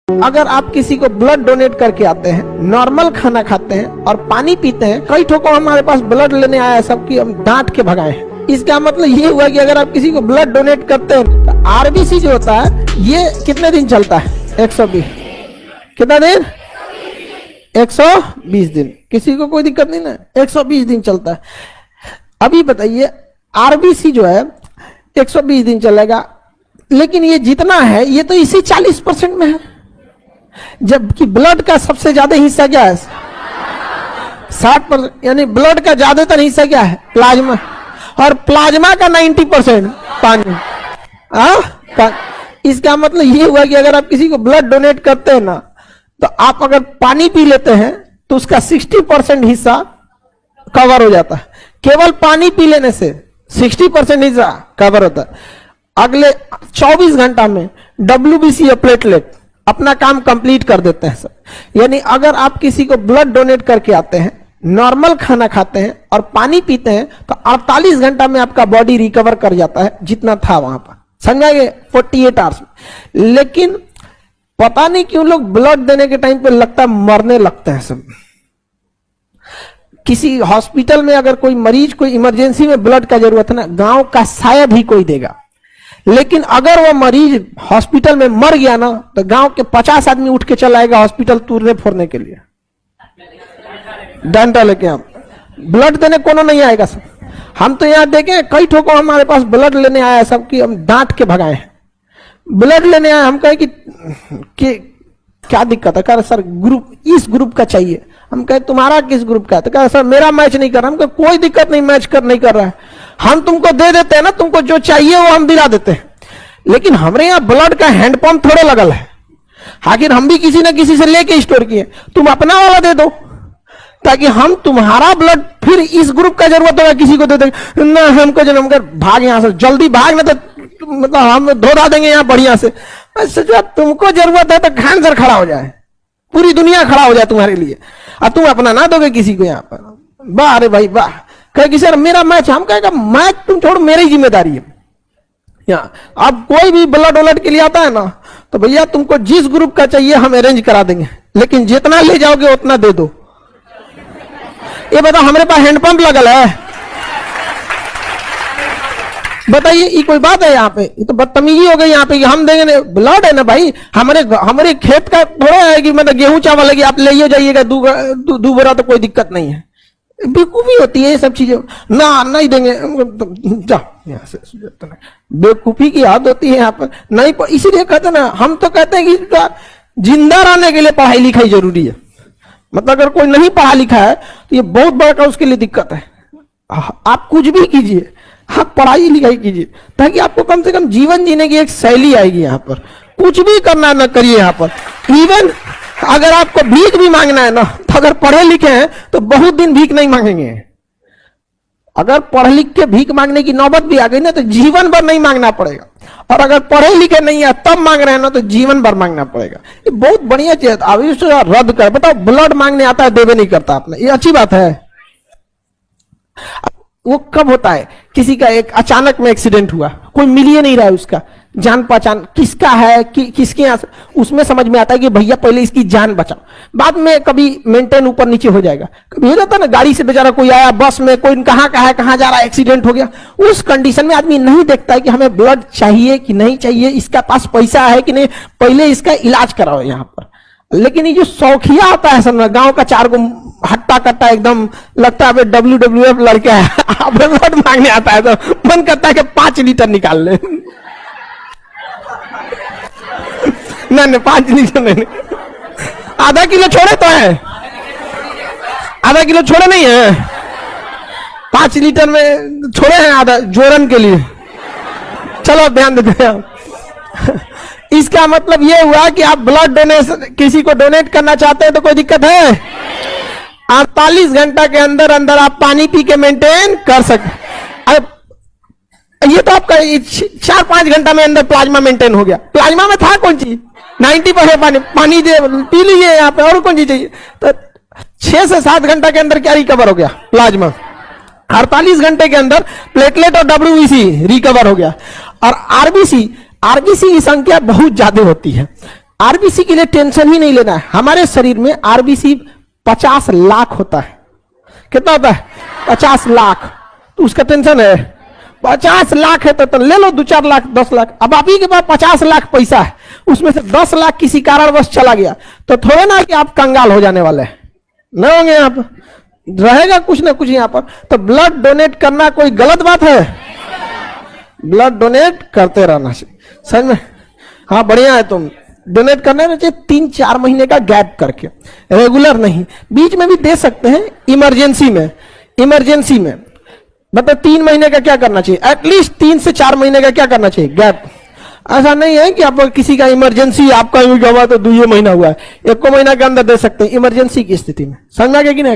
अगर आप किसी को ब्लड डोनेट करके आते हैं, नॉर्मल खाना खाते हैं और पानी पीते हैं, कई ठोको हमारे पास ब्लड लेने आया सबकी हम डांट के भगाए हैं। इसका मतलब ये हुआ कि अगर आप किसी को ब्लड डोनेट करते हैं तो आरबीसी जो होता है ये कितने दिन चलता है? 120। कितना दिन? 120 दिन। किसी को कोई दिक्कत नहीं ना, 120 दिन चलता है। अभी बताइए आरबीसी जो है 120 दिन चलेगा, लेकिन ये जितना है ये तो इसी 40% में है, जबकि ब्लड का सबसे ज्यादा हिस्सा क्या है? 60%। यानी ब्लड का ज्यादातर हिस्सा क्या है? प्लाज्मा। और प्लाज्मा का 90% पानी। इसका मतलब ये हुआ कि अगर आप किसी को ब्लड डोनेट करते हैं ना, तो आप अगर पानी पी लेते हैं तो उसका 60% हिस्सा कवर हो जाता है। केवल पानी पी लेने से 60% हिस्सा कवर होता है। अगले 24 घंटा में WBC या प्लेटलेट अपना काम कंप्लीट कर देते हैं सर। यानी अगर आप किसी को ब्लड डोनेट करके आते हैं, नॉर्मल खाना खाते हैं और पानी पीते हैं, तो 48 घंटा में आपका बॉडी रिकवर कर जाता है जितना था वहां पर, समझाएंगे 48 आवर्स में। लेकिन पता नहीं क्यों लोग ब्लड देने के टाइम पे लगता है मरने लगते हैं सब। किसी हॉस्पिटल में अगर कोई मरीज कोई इमरजेंसी में ब्लड का जरूरत है ना, गांव का शायद ही कोई देगा। लेकिन अगर वो मरीज हॉस्पिटल में मर गया ना, तो गांव के 50 आदमी उठ के चला आएगा हॉस्पिटल तोड़ने फोड़ने के लिए, डंडा लेके। हम ब्लड देने कोनो नहीं आएगा सब। हम तो यहाँ देखे कई ठोको हमारे पास ब्लड लेने आया सबकी हम डांट के भगाए हैं। ब्लड लेने आए, हम कहे कि क्या दिक्कत है? कह सर ग्रुप इस ग्रुप का चाहिए। हम कहे तुम्हारा किस ग्रुप का है? तो कह सर मेरा मैच नहीं कर रहा। हम कहे कोई दिक्कत नहीं, मैच नहीं कर रहा है, हम तुमको दे देते हैं ना, तुमको जो चाहिए वो हम दिला देते हैं। लेकिन हमारे यहाँ ब्लड का हैंडपंप थोड़े लगल है, आखिर हम भी किसी ना किसी से लेके स्टोर किए। तुम अपना वाला दे दो ताकि हम तुम्हारा ब्लड फिर इस ग्रुप का जरूरत होगा किसी को दे देंगे ना। हमको जन्म कर भाग यहाँ से, जल्दी भाग ना तो मतलब हम धोधा देंगे यहाँ बढ़िया से। सोचा तुमको जरूरत है तो कैंसर खड़ा हो जाए, पूरी दुनिया खड़ा हो जाए तुम्हारे लिए, और तुम अपना ना दोगे किसी को यहाँ पर। वाह अरे भाई वाह। कहे कि सर मेरा मैच, हम कहेगा मैच तुम छोड़ो, मेरी जिम्मेदारी है यहाँ। अब कोई भी ब्लड वोलड के लिए आता है ना, तो भैया तुमको जिस ग्रुप का चाहिए हम अरेंज करा देंगे, लेकिन जितना ले जाओगे उतना दे दो। ये बताओ हमारे पास हैंडपंप लगल है? बताइए ये कोई बात है? यहाँ पे ये तो बदतमीजी हो गई यहाँ पे कि हम देंगे। ब्लड है ना भाई, हमारे खेत का थोड़ा है कि मतलब गेहूं चावल लगी आप ले जाइएगा दू बोरा, तो कोई दिक्कत नहीं है। बेवकूफी होती है ये सब चीजें। ना नहीं देंगे, जाओ यहाँ से। बेवकूफी की याद होती है यहाँ पर नहीं। इसीलिए कहते ना, हम तो कहते हैं कि जिंदा रहने के लिए पढ़ाई लिखाई जरूरी है। मतलब अगर कोई नहीं पढ़ा लिखा है तो ये बहुत बड़ा उसके लिए दिक्कत है। आप कुछ भी कीजिए, आप पढ़ाई लिखाई कीजिए, ताकि आपको कम से कम जीवन जीने की एक शैली आएगी। यहाँ पर कुछ भी करना न करिए। यहाँ पर इवन अगर आपको भीख भी मांगना है ना, तो अगर पढ़े लिखे हैं तो बहुत दिन भीख नहीं मांगेंगे। अगर पढ़ लिख के भीख मांगने की नौबत भी आ गई ना, तो जीवन भर नहीं मांगना पड़ेगा। और अगर पढ़े लिखे नहीं है तब मांग रहे हैं ना, तो जीवन भर मांगना पड़ेगा। ये बहुत बढ़िया चीज, अभी रद्द कर। बताओ ब्लड मांगने आता है, देवे नहीं करता आपने, ये अच्छी बात है? वो कब होता है? किसी का एक अचानक में एक्सीडेंट हुआ, कोई मिल ही नहीं रहा है, उसका जान पहचान किसका है किसके यहाँ से, उसमें समझ में आता है कि भैया पहले इसकी जान बचाओ, बाद में कभी मेंटेन ऊपर नीचे हो जाएगा। कभी हो जाता ना, गाड़ी से बेचारा कोई आया, बस में कोई कहाँ का है, कहाँ जा रहा है, एक्सीडेंट हो गया। उस कंडीशन में आदमी नहीं देखता है कि हमें ब्लड चाहिए कि नहीं चाहिए, इसका पास पैसा है कि नहीं, पहले इसका इलाज कराओ यहाँ पर। लेकिन ये जो शौकिया आता है सब, गांव का 4 गो हट्टा कट्टा एकदम लगता है WWF लड़का है, आप ब्लड मांगने आता है तो मन करता है कि 5 लीटर निकाल ले। नहीं 5 लीटर नहीं, आधा किलो छोड़े तो है, आधा किलो छोड़े नहीं है, 5 लीटर में छोड़े हैं आधा जोरन के लिए। चलो ध्यान देते हैं। इसका मतलब ये हुआ कि आप ब्लड डोनेशन किसी को डोनेट करना चाहते हैं तो कोई दिक्कत है? 48 घंटा के अंदर अंदर आप पानी पी के मेंटेन कर सकते। ये तो आपका 4-5 घंटा में अंदर प्लाज्मा मेंटेन हो गया। प्लाज्मा में था कौन चीज? 90% पानी दे पी लीजिए यहाँ पे, और कौन चीज चाहिए? तो 6 से 7 घंटा के अंदर क्या रिकवर हो गया? प्लाज्मा। 48 घंटे के अंदर प्लेटलेट और WBC रिकवर हो गया। और आरबीसी की संख्या बहुत ज्यादा होती है। आरबीसी के लिए टेंशन ही नहीं लेना है। हमारे शरीर में आरबीसी 50 लाख होता है। कितना होता है? 50 लाख। तो उसका टेंशन है? 50 लाख है तो ले लो 2-4 लाख 10 लाख। अब आप ही के पास 50 लाख पैसा है, उसमें से 10 लाख किसी कारणवश चला गया तो थोड़े ना कि आप कंगाल हो जाने वाले हैं, न होंगे आप, रहेगा कुछ ना कुछ यहाँ पर। तो ब्लड डोनेट करना कोई गलत बात है? ब्लड डोनेट करते रहना चाहिए, समझ में? हाँ बढ़िया है। तुम डोनेट करने में चाहिए 3-4 महीने का गैप करके, रेगुलर नहीं। बीच में भी दे सकते हैं इमरजेंसी में। इमरजेंसी में मतलब 3 महीने का क्या करना चाहिए, एटलीस्ट 3 से 4 महीने का क्या करना चाहिए, गैप। ऐसा नहीं है कि आप किसी का इमरजेंसी आपका हुआ तो 2 महीना हुआ है, 1 महीना के अंदर दे सकते हैं इमरजेंसी की स्थिति में। समझ में आ गया कि नहीं?